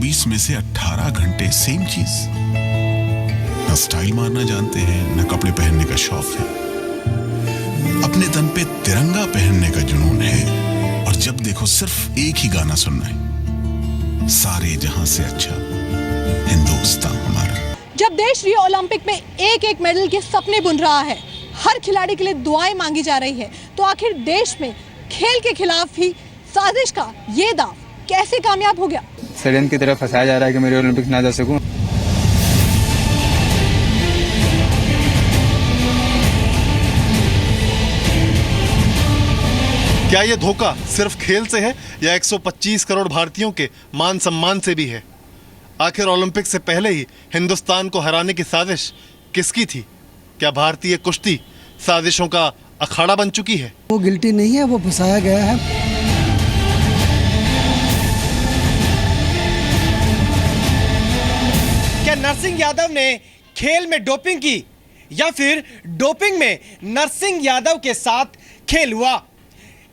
24 में से 18 घंटे सेम चीज। न स्टाइल मारना जानते हैं, न कपड़े पहनने का शौक है। अपने तन पे तिरंगा पहनने का जुनून है, और जब देखो सिर्फ एक ही गाना सुनना है, सारे जहां से अच्छा हिंदुस्तान हमारा। जब देश रियो ओलंपिक में एक एक मेडल के सपने बुन रहा है, हर खिलाड़ी के लिए दुआएं मांगी जा रही है, तो आखिर देश में खेल के खिलाफ ही साजिश का ये दांव कैसे कामयाब हो गया? षड्यंत्र की तरफ फंसाया जा रहा है कि मैं ओलंपिक ना जा सकूं। क्या ये धोखा सिर्फ खेल से है या 125 करोड़ भारतीयों के मान सम्मान से भी है? आखिर ओलंपिक से पहले ही हिंदुस्तान को हराने की साजिश किसकी थी? क्या भारतीय कुश्ती साजिशों का अखाड़ा बन चुकी है? वो गिल्टी नहीं है, वो फंसाया गया है। क्या नरसिंह यादव ने खेल में डोपिंग की या फिर डोपिंग में नरसिंह यादव के साथ खेल हुआ?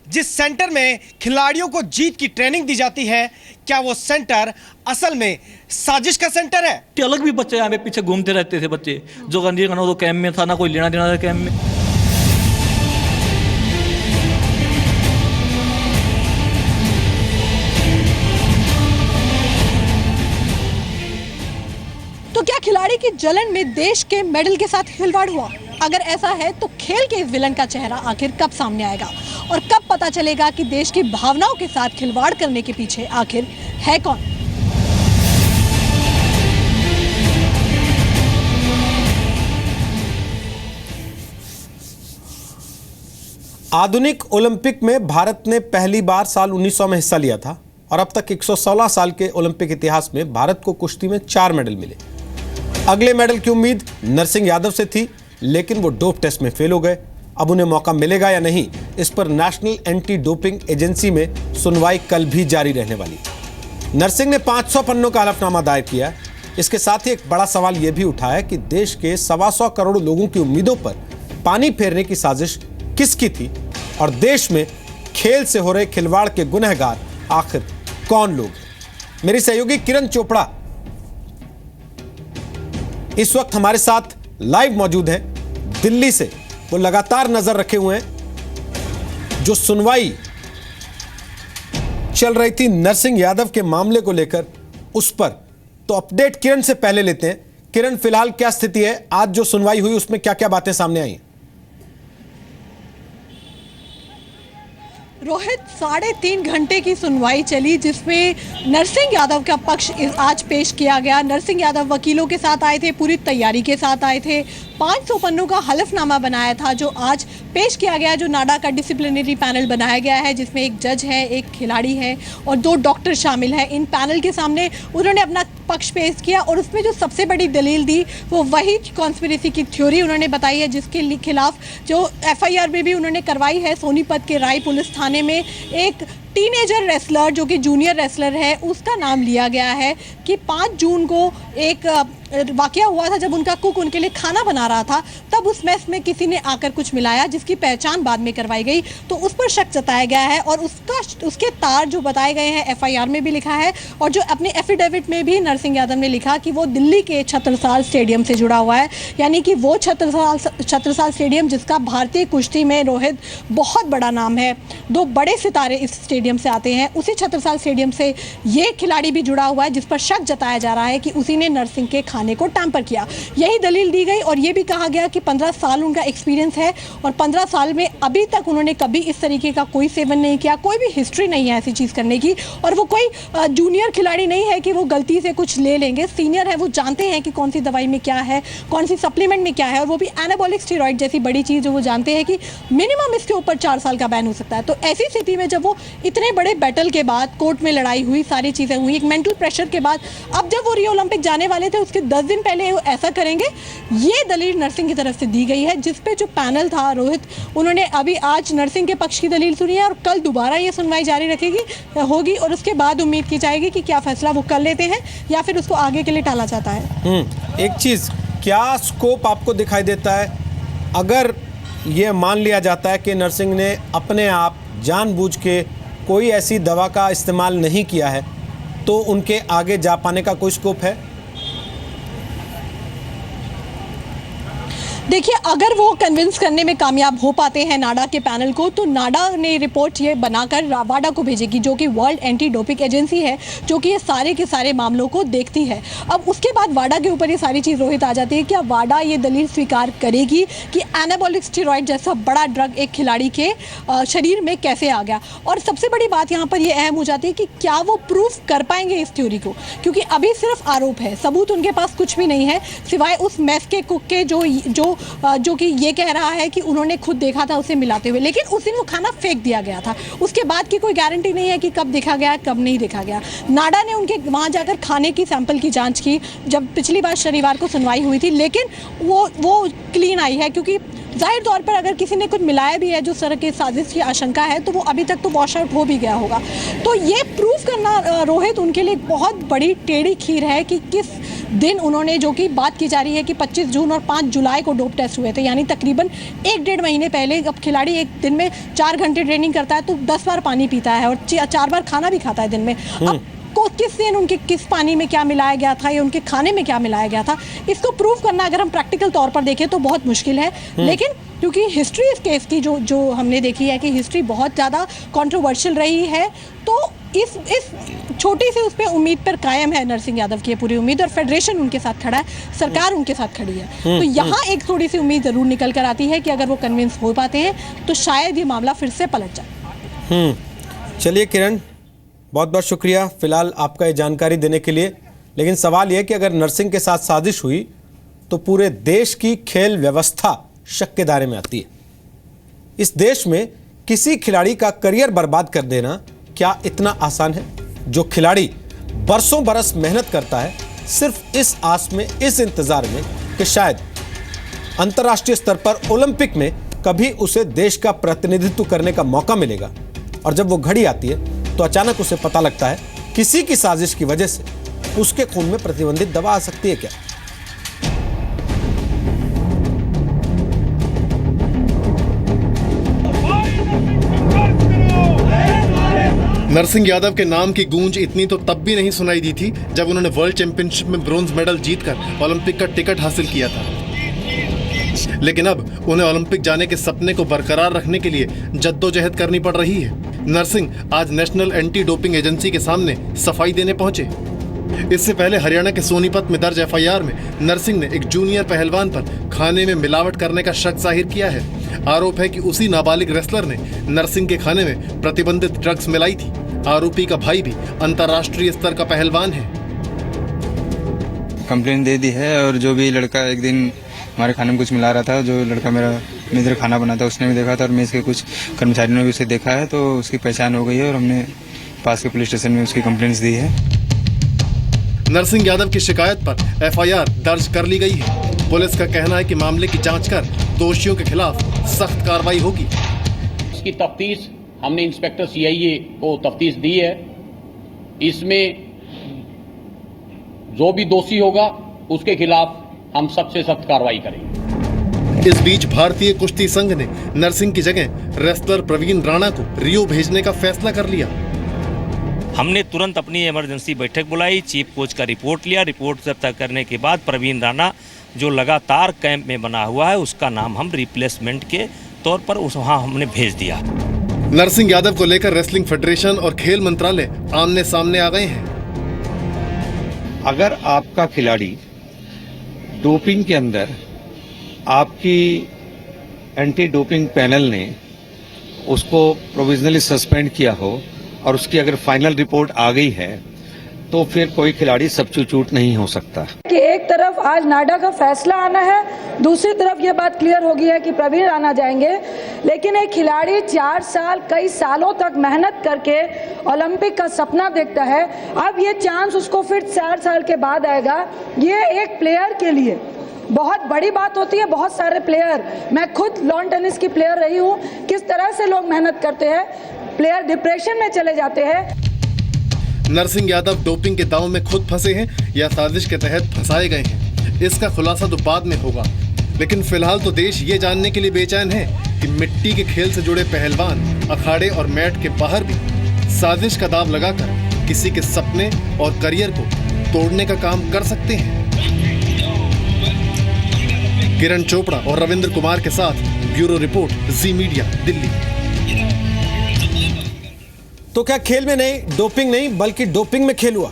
जिस सेंटर में खिलाड़ियों को जीत की ट्रेनिंग दी जाती है, क्या वो सेंटर असल में साजिश का सेंटर है? अलग भी बच्चे यहाँ पे पीछे घूमते रहते थे बच्चे, जो रणजी खन्ना तो कैंप में था, ना कोई लेना देना था कैंप में। तो क्या खिलाड़ी की जलन में देश के मेडल के साथ खिलवाड़ हुआ? अगर ऐसा है तो खेल के इस विलन का चेहरा आखिर कब सामने आएगा, और कब पता चलेगा कि देश की भावनाओं के साथ खिलवाड़ करने के पीछे आखिर है कौन? आधुनिक ओलंपिक में भारत ने पहली बार साल 1900 में हिस्सा लिया था, और अब तक 116 साल के ओलंपिक इतिहास में भारत को कुश्ती में 4 मेडल मिले। अगले मेडल की उम्मीद नरसिंह यादव से थी, लेकिन वो डोप टेस्ट में फेल हो गए। अब उन्हें मौका मिलेगा या नहीं, इस पर नेशनल एंटी डोपिंग एजेंसी में सुनवाई कल भी जारी रहने वाली। नरसिंह ने 500 पन्नों का हलफनामा दायर किया। इसके साथ ही एक बड़ा सवाल यह भी उठा है कि देश के 125 करोड़ लोगों की उम्मीदों पर पानी फेरने की साजिश किसकी थी, और देश में खेल से हो रहे खिलवाड़ के गुनहगार आखिर कौन लोग? मेरी सहयोगी किरण चोपड़ा इस वक्त हमारे साथ लाइव मौजूद हैं दिल्ली से। वो लगातार नजर रखे हुए हैं जो सुनवाई चल रही थी नरसिंह यादव के मामले को लेकर, उस पर। तो अपडेट किरण से पहले लेते हैं। किरण, फिलहाल क्या स्थिति है? आज जो सुनवाई हुई उसमें क्या क्या बातें सामने आई? रोहित, 3.5 घंटे की सुनवाई चली, जिसमें नरसिंह यादव का पक्ष आज पेश किया गया। नरसिंह यादव वकीलों के साथ आए थे, पूरी तैयारी के साथ आए थे। 500 पन्नों का हलफनामा बनाया था जो आज पेश किया गया, जो नाडा का डिसिप्लिनरी पैनल बनाया गया है, जिसमें एक जज है, एक खिलाड़ी है और 2 डॉक्टर शामिल हैं। इन पैनल के सामने उन्होंने अपना पक्ष पेश किया, और उसमें जो सबसे बड़ी दलील दी वो वही कॉन्स्पिरेसी की थ्योरी उन्होंने बताई है, जिसके खिलाफ जो FIR में भी उन्होंने करवाई है सोनीपत के राय पुलिस थाने में। एक टीनेजर रेसलर जो कि जूनियर रेसलर है, उसका नाम लिया गया है कि 5 जून को एक वाकया हुआ था जब उनका कुक उनके लिए खाना बना रहा था, तब उस मेस में किसी ने आकर कुछ मिलाया, जिसकी पहचान बाद में करवाई गई, तो उस पर शक जताया गया है। और उसके तार जो बताए गए हैं FIR में भी लिखा है, और जो अपने एफिडेविट में भी नरसिंह यादव ने लिखा कि वो दिल्ली के छत्रसाल स्टेडियम से जुड़ा हुआ है, यानी कि वो छत्रसाल स्टेडियम जिसका भारतीय कुश्ती में, रोहित, बहुत बड़ा नाम है। 2 बड़े सितारे इस स्टेडियम से आते हैं, उसी छत्रसाल स्टेडियम से ये खिलाड़ी भी जुड़ा हुआ है, जिस पर शक जताया जा रहा है कि उसी ने नरसिंह के खाने को टैंपर किया। यही दलील दी गई, और ये भी कहा गया कि 15 साल उनका एक्सपीरियंस है, और 15 साल में अभी तक उन्होंने कभी इस तरीके का कोई सेवन नहीं किया, कोई भी हिस्ट्री नहीं है ऐसी चीज़ करने की, और वो कोई जूनियर खिलाड़ी नहीं है कि वो गलती से कुछ ले लेंगे। सीनियर है, वो जानते हैं कि कौन सी दवाई में क्या है, कौन सी सप्लीमेंट में क्या है, और वो भी एनाबॉलिक स्टेरॉइड जैसी बड़ी चीज़ जो वो जानते हैं कि मिनिमम इसके ऊपर 4 साल का बैन हो सकता है। तो ऐसी स्थिति में जब वो इतने बड़े बैटल के बाद, कोर्ट में लड़ाई हुई, सारी चीज़ें हुई, एक मेंटल प्रेशर के बाद, अब जब वो रियो ओलंपिक जाने वाले थे उसके 10 दिन पहले वो ऐसा करेंगे, ये दलील नरसिंह की तरफ से दी गई है, जिस पे जो पैनल था रोहित, उन्होंने अभी आज नरसिंह के पक्ष की दलील सुनी है, और कल दोबारा ये सुनवाई जारी होगी, और उसके बाद उम्मीद की जाएगी कि क्या फैसला वो कर लेते हैं या फिर उसको आगे के लिए टाला जाता है। एक चीज, क्या स्कोप आपको दिखाई देता है अगर ये मान लिया जाता है कि नरसिंह ने अपने आप जानबूझ के कोई ऐसी दवा का इस्तेमाल नहीं किया है, तो उनके आगे जा पाने का कोई स्कोप है? देखिए, अगर वो कन्विंस करने में कामयाब हो पाते हैं नाडा के पैनल को, तो नाडा ने रिपोर्ट ये बनाकर वाडा को भेजेगी, जो कि वर्ल्ड एंटी डोपिंग एजेंसी है, जो कि ये सारे के सारे मामलों को देखती है। अब उसके बाद वाडा के ऊपर ये सारी चीज़ रोहित आ जाती है, क्या वाडा ये दलील स्वीकार करेगी कि एनाबॉलिक स्टेरॉइड जैसा बड़ा ड्रग एक खिलाड़ी के शरीर में कैसे आ गया। और सबसे बड़ी बात यहाँ पर ये अहम हो जाती है कि क्या वो प्रूफ कर पाएंगे इस थ्योरी को, क्योंकि अभी सिर्फ आरोप है, सबूत उनके पास कुछ भी नहीं है, सिवाय उस मेस के कुक के जो कि ये कह रहा है कि उन्होंने खुद देखा था उसे मिलाते हुए, लेकिन उस दिन वो खाना फेंक दिया गया था। उसके बाद की कोई गारंटी नहीं है कि कब देखा गया कब नहीं देखा गया। नाडा ने उनके वहाँ जाकर खाने की सैंपल की जांच की जब पिछली बार शनिवार को सुनवाई हुई थी, लेकिन वो क्लीन आई है, क्योंकि जाहिर तौर पर अगर किसी ने कुछ मिलाया भी है जो इस तरह की साजिश की आशंका है, तो वो अभी तक तो वॉश आउट हो भी गया होगा। तो ये प्रूफ करना रोहित उनके लिए बहुत बड़ी टेढ़ी खीर है कि किस दिन उन्होंने, जो कि बात की जा रही है कि 25 जून और 5 जुलाई को डोप टेस्ट हुए थे, यानी तकरीबन 1-1.5 महीने पहले। अब खिलाड़ी एक दिन में 4 घंटे ट्रेनिंग करता है तो 10 बार पानी पीता है और 4 बार खाना भी खाता है दिन में। अब किस दिन उनके किस पानी में क्या मिलाया गया था या उनके खाने में क्या मिलाया गया था, इसको प्रूव करना अगर हम प्रैक्टिकल तौर पर देखें तो बहुत मुश्किल है। लेकिन क्योंकि हिस्ट्री इस केस की जो हमने देखी है कि हिस्ट्री बहुत ज़्यादा कंट्रोवर्शियल रही है, तो इस छोटी सी उस पर उम्मीद पर कायम है नरसिंह यादव की पूरी उम्मीद, और फेडरेशन उनके साथ खड़ा है, सरकार उनके साथ खड़ी है। तो यहाँ एक थोड़ी सी उम्मीद ज़रूर निकल कर आती है कि अगर वो कन्विंस हो पाते हैं तो शायद ये मामला फिर से पलट जाए। चलिए किरण, बहुत बहुत शुक्रिया फिलहाल आपका ये जानकारी देने के लिए। लेकिन सवाल यह कि अगर नरसिंह के साथ साजिश हुई तो पूरे देश की खेल व्यवस्था शक के दायरे में आती है। इस देश में किसी खिलाड़ी का करियर बर्बाद कर देना क्या इतना आसान है? जो खिलाड़ी बरसों बरस मेहनत करता है सिर्फ इस आस में, इस इंतजार में कि शायद अंतर्राष्ट्रीय स्तर पर ओलंपिक में कभी उसे देश का प्रतिनिधित्व करने का मौका मिलेगा, और जब वो घड़ी आती है तो अचानक उसे पता लगता है किसी की साजिश की वजह से उसके खून में प्रतिबंधित दवा आ सकती है क्या? नरसिंह यादव के नाम की गूंज इतनी तो तब भी नहीं सुनाई दी थी जब उन्होंने वर्ल्ड चैंपियनशिप में ब्रॉन्ज मेडल जीतकर ओलंपिक का टिकट हासिल किया था। लेकिन अब उन्हें ओलंपिक जाने के सपने को बरकरार रखने के लिए जद्दोजहद करनी पड़ रही है। नरसिंह आज नेशनल एंटी डोपिंग एजेंसी के सामने सफाई देने पहुंचे। इससे पहले हरियाणा के सोनीपत में दर्ज एफआईआर में नरसिंह ने एक जूनियर पहलवान पर खाने में मिलावट करने का शक जाहिर किया है। आरोप है कि उसी नाबालिग रेसलर ने नरसिंह के खाने में प्रतिबंधित ड्रग्स मिलाई थी। आरोपी का भाई भी अंतर्राष्ट्रीय स्तर का पहलवान है। कंप्लेन दे दी है, और जो भी लड़का एक दिन हमारे खाने में कुछ मिला रहा था, जो लड़का मेरा इधर खाना बनाता उसने भी देखा था, और मेस के कुछ कर्मचारियों ने भी उसे देखा है, तो उसकी पहचान हो गई है और हमने पास के पुलिस स्टेशन में उसकी कंप्लेंट्स दी है। नरसिंह यादव की शिकायत पर एफआईआर दर्ज कर ली गई है। पुलिस का कहना है कि मामले की जांच कर दोषियों के खिलाफ सख्त कार्रवाई होगी। इसकी तफ्तीश हमने इंस्पेक्टर सीआईए को तफ्तीश दी है। इसमें जो भी दोषी होगा उसके खिलाफ हम सख्त से सख्त कार्रवाई करेंगे। इस बीच भारतीय कुश्ती संघ ने नरसिंह की जगह रेसलर प्रवीण राणा को रियो भेजने का फैसला कर लिया। हमने तुरंत अपनी इमरजेंसी बैठक बुलाई, चीफ कोच का रिपोर्ट लिया। रिपोर्ट जब तक करने के बाद प्रवीण राणा जो लगातार कैंप में बना हुआ है, उसका नाम हम रिप्लेसमेंट के तौर पर वहाँ हमने भेज दिया। नरसिंह यादव को लेकर रेसलिंग फेडरेशन और खेल मंत्रालय आमने सामने आ गए हैं। अगर आपका खिलाड़ी डोपिंग के अंदर आपकी एंटी डोपिंग पैनल ने उसको प्रोविजनली सस्पेंड किया हो और उसकी अगर फाइनल रिपोर्ट आ गई है, तो फिर कोई खिलाड़ी सब्स्टिट्यूट नहीं हो सकता। कि एक तरफ आज नाडा का फैसला आना है, दूसरी तरफ ये बात क्लियर हो गई है कि प्रवीण राणा जाएंगे, लेकिन एक खिलाड़ी 4 साल कई सालों तक मेहनत करके ओलंपिक का सपना देखता है, अब ये चांस उसको फिर 4 साल के बाद आएगा। ये एक प्लेयर के लिए बहुत बड़ी बात होती है। बहुत सारे प्लेयर, मैं खुद लॉन टेनिस की प्लेयर रही हूँ, किस तरह से लोग मेहनत करते हैं, प्लेयर डिप्रेशन में चले जाते हैं। नरसिंह यादव डोपिंग के दांव में खुद फंसे हैं या साजिश के तहत फंसाए गए हैं, इसका खुलासा तो बाद में होगा। लेकिन फिलहाल तो देश ये जानने के लिए बेचैन है कि मिट्टी के खेल से जुड़े पहलवान अखाड़े और मैट के बाहर भी साजिश का दांव लगाकर किसी के सपने और करियर को तोड़ने का काम कर सकते हैं। किरण चोपड़ा और रविंद्र कुमार के साथ ब्यूरो रिपोर्ट, जी मीडिया, दिल्ली। तो क्या खेल में नहीं, डोपिंग नहीं बल्कि डोपिंग में खेल हुआ?